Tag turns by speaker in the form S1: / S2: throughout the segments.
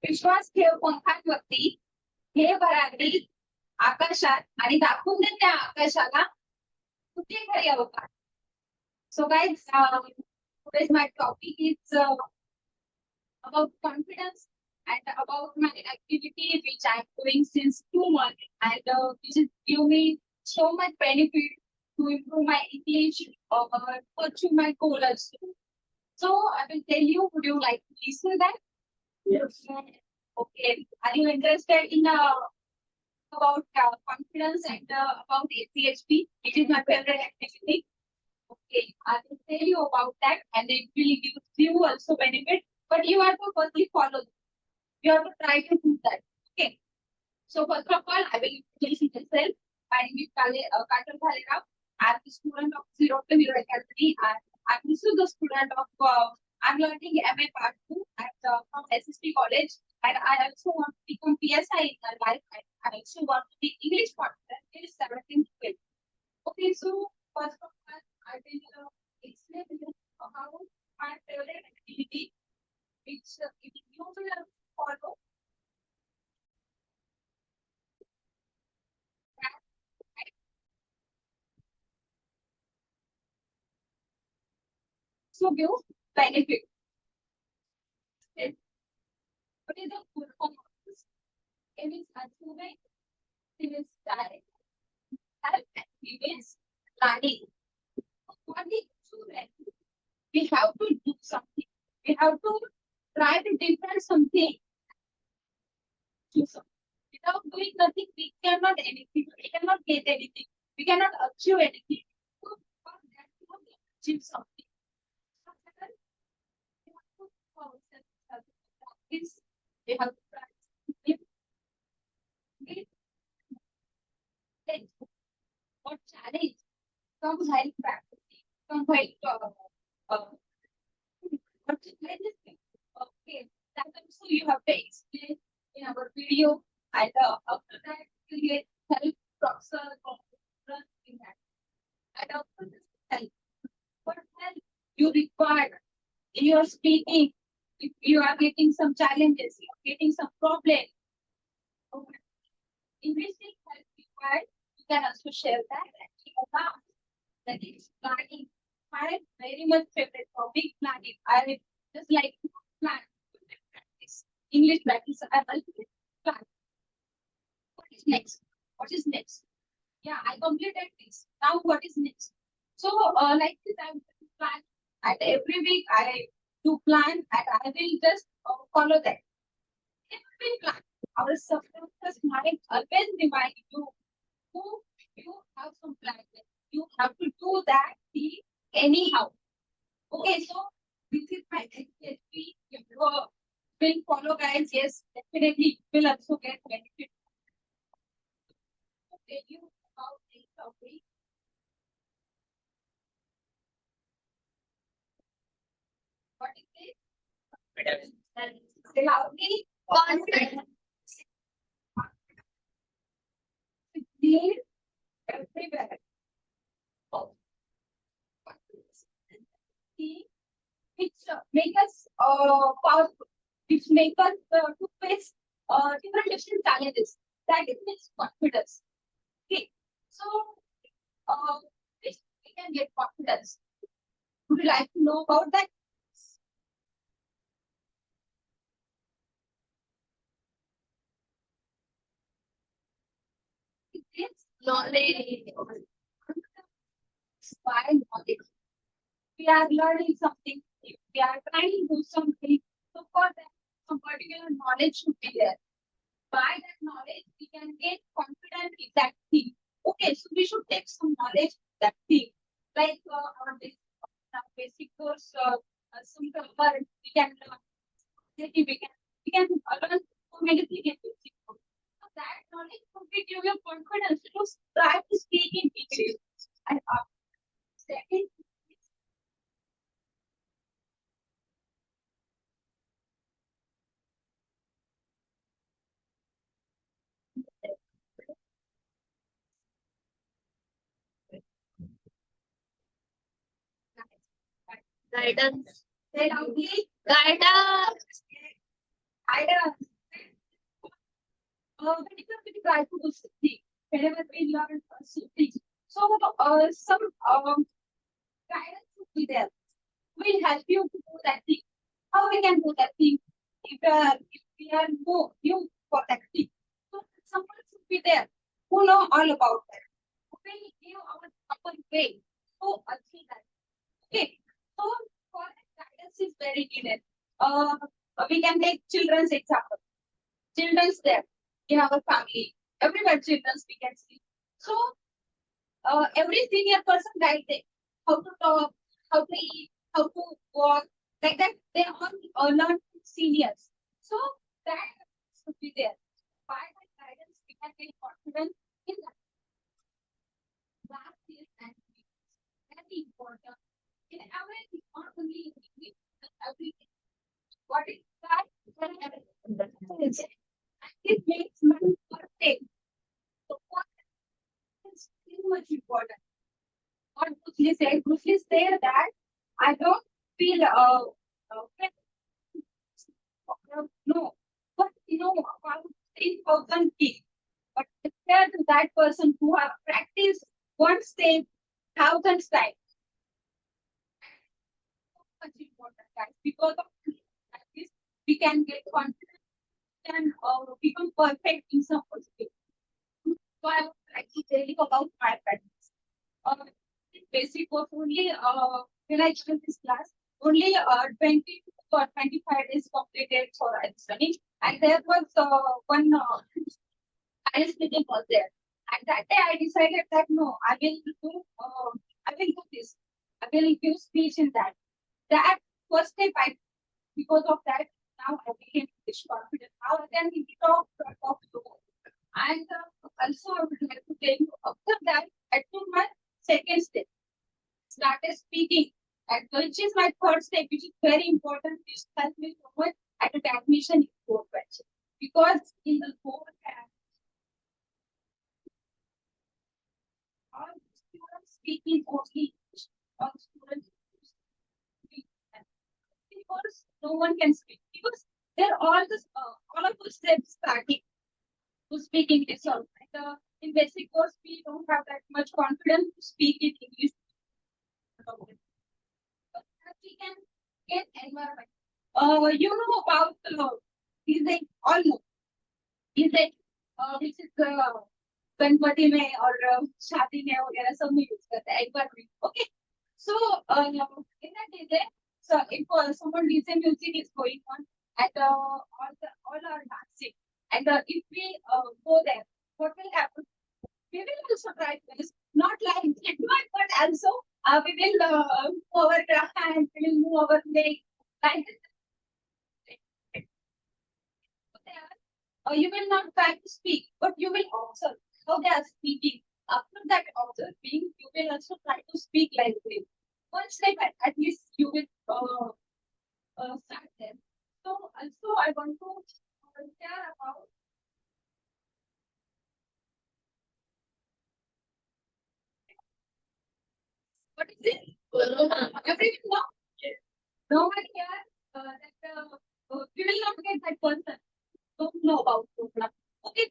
S1: विश्वास ठेव पंखांवरती, हे भरारी आकाशात आणि दाखवून दे त्या आकाशाला कुठे खरी अवकाश. So guys, today's my topic is about confidence and about my activity which I'm doing since 2 months and which is give me so much benefit to improve my English or pursue my goal also. So I will tell you, would you like to listen to that?
S2: Yes.
S1: Okay. Are you interested in about confidence and about ACHP? It is my favorite activity. Okay, I will tell you about that and it will give you also benefit. But you have to firstly follow. You have to try to do that. Okay. So first of all, I will introduce myself. My name is Katal Bhalera. I am the student of 0 to Hero Academy and I'm also the student of I'm learning MA Part 2 at from S.S.T college and I also want to become PSI in my life. I also want to be English partner till 17th grade. Okay, so first of all, I will explain you how my favorite activity which if you will follow. So give benefit. What is the full form of this? It is achievement, it is direct, help, it is planning. What is achievement? We have to do something. We have to try to defend something. Do something. Without doing nothing, we cannot anything. We cannot get anything. We cannot achieve anything. So for that, we have to achieve something. We have to practice. What challenge comes while practicing? Comes while what challenges? Okay, that also you have to explain in our video and after that you get help process in that. And also this help. What help you require in your speaking? If you are getting some challenges, you are getting some problem. Okay. In which thing help required, you can also share that and that is planning. My very much favorite topic, planning. I just like to plan. Practice. English practice. I like to plan. What is next? What is next? Yeah, I completed this. Now what is next? So like this, I will plan. And every week I do plan and I will just follow that. Every plan. Our subconscious mind always remind you who you have some plan. You have to do that anyhow. Okay, so this is my HSP. If you will follow guys, yes, definitely you will also get benefit. To tell you about this topic. What is it? Say loudly. Confidence. Need everywhere. Oh. Which make us powerful, which make us to face different challenges. That is means confidence. Okay, so which we can get confidence. Would you like to know about that? It is knowledge. Why knowledge? We are learning something. We are trying to do something. So for that, some particular knowledge should be there. By that knowledge, we can get confident in that thing. Okay, so we should take some knowledge in that thing. Like our basic course, some cover, we can learn. We can learn so many things in basic course. So that knowledge will give you confidence to try to speak in English. And second,
S2: Guidance.
S1: say loudly,
S2: Guidance.
S1: guidance. whenever we try to do something, whenever we learn something, so some guidance will be there. Will help you to do that thing. How we can do that thing if we are new for that thing. So someone should be there who know all about that. Who will give our proper way to achieve that. Okay. So for that guidance is very needed. Uh, we can take children's example. Children's there in our family. Everywhere children's we can see. So every senior person guide them how to talk, how to eat, how to walk, like that. They all learn from seniors. So that should be there. By that guidance, we can get confident in that. That is very important in everything, not only in English, but everything. What is that? It makes money perfect. So what is too much important? What Bruce Lee said that I don't feel no, but you know about 10,000 kids. But compared to that person who have practiced one step thousand times, so much important guys. Because of practice, we can get confidence and become perfect in some way. So I practice daily about my practice. Uh, basic course only when I joined this class, only 20 or 25 days completed for studying. And there was one science meeting was there. And that day I decided that no, I will do this. I will give speech in that. That first step I, because of that, now I became this confident. Now I can talk to. And also I would like to tell you after that, I took my second step, started speaking, and which is my third step, which is very important. This helped me so much at the admission in board batch. Because in the board batch, all students speaking only English. All students speak because no one can speak. Because they're all of us steps starting to speak English. Also. And, in basic course, we don't have that much confidence to speak in English. We can get environment. You know about is it all know? Is it which is Ganpati में और शादी में वगैरह सब में use करते हैं environment. Okay. So in that DJ, so if someone DJ music is going on and all are dancing and if we go there, what will happen? We will also try this, not like that, but also we will move our hand, we will move our leg, like this. You will not try to speak, but you will observe how they are speaking. After that observing, you will also try to speak like them. One step at least you will start them. So also I want to share about what is it? Everyone know? No one here that we will not get that person. Don't know about Corona. Okay.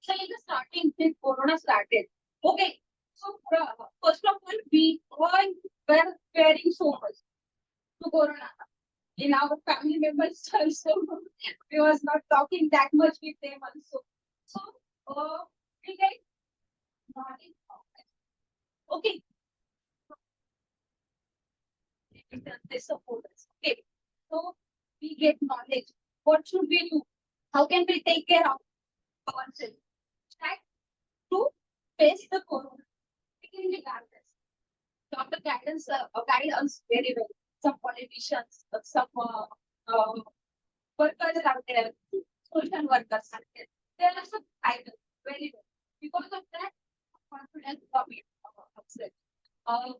S1: So in the starting, when Corona started, okay. So first of all, we all were wearing so much to Corona. In our family members also, we was not talking that much with them also. So we get knowledge of it. Okay. They support us. Okay. So we get knowledge. What should we do? How can we take care of ourselves? That to face the corona. Regardless. Doctor guidance guide us very well. Some politicians, some workers are there, social workers are there. They are also guide us very well. Because of that, confidence of ourselves.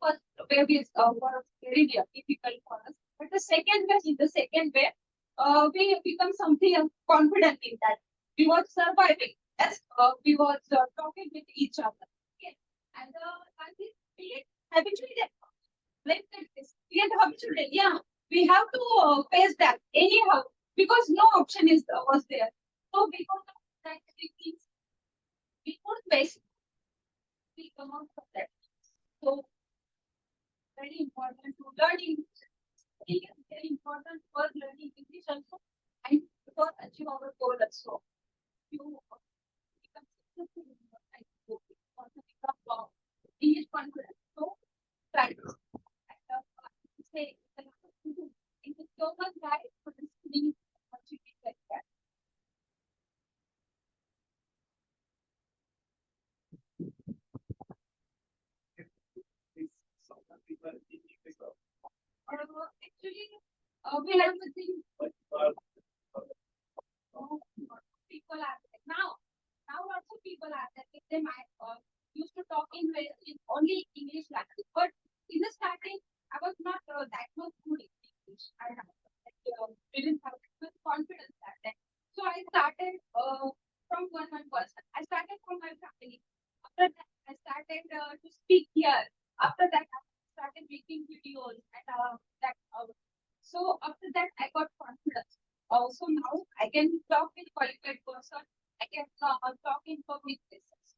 S1: First wave is was very difficult for us. But the second wave, in the second wave, we become something confident in that. We were surviving as we were talking with each other. Okay. And we habituated like this. We get habituated. Yeah, we have to face that anyhow because no option was there. So because of that three things we put basic, we come out from that. So very important to learn English. It is very important for learning English also and for achieve our goal also. You become successful in your life. You also become English confident. So try to say it is so much right for listening what you did like that. Actually, we have the thing. People are there. Now also people are there. If they might used to talk in only English language, but in the starting, I was not that much good in English. I have didn't have much confidence that time. So I started from one person. I started from my family. After that, I started to speak here. After that, I started making videos and that. So after that, I got confidence. Also now I can talk with qualified person. I can talk in public places.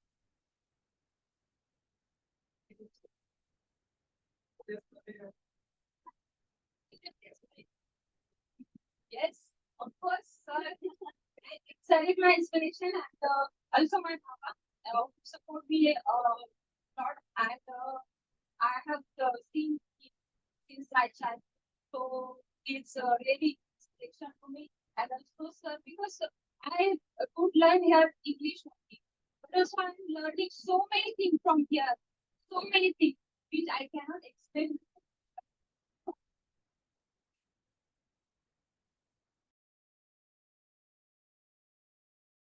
S1: Yes, of course. It's my inspiration and also my mama who support me a lot and I have seen him since my child. So it's really inspiration for me. And also, sir, because I could learn here English only. But also, I'm learning so many things from here. So many things which I cannot explain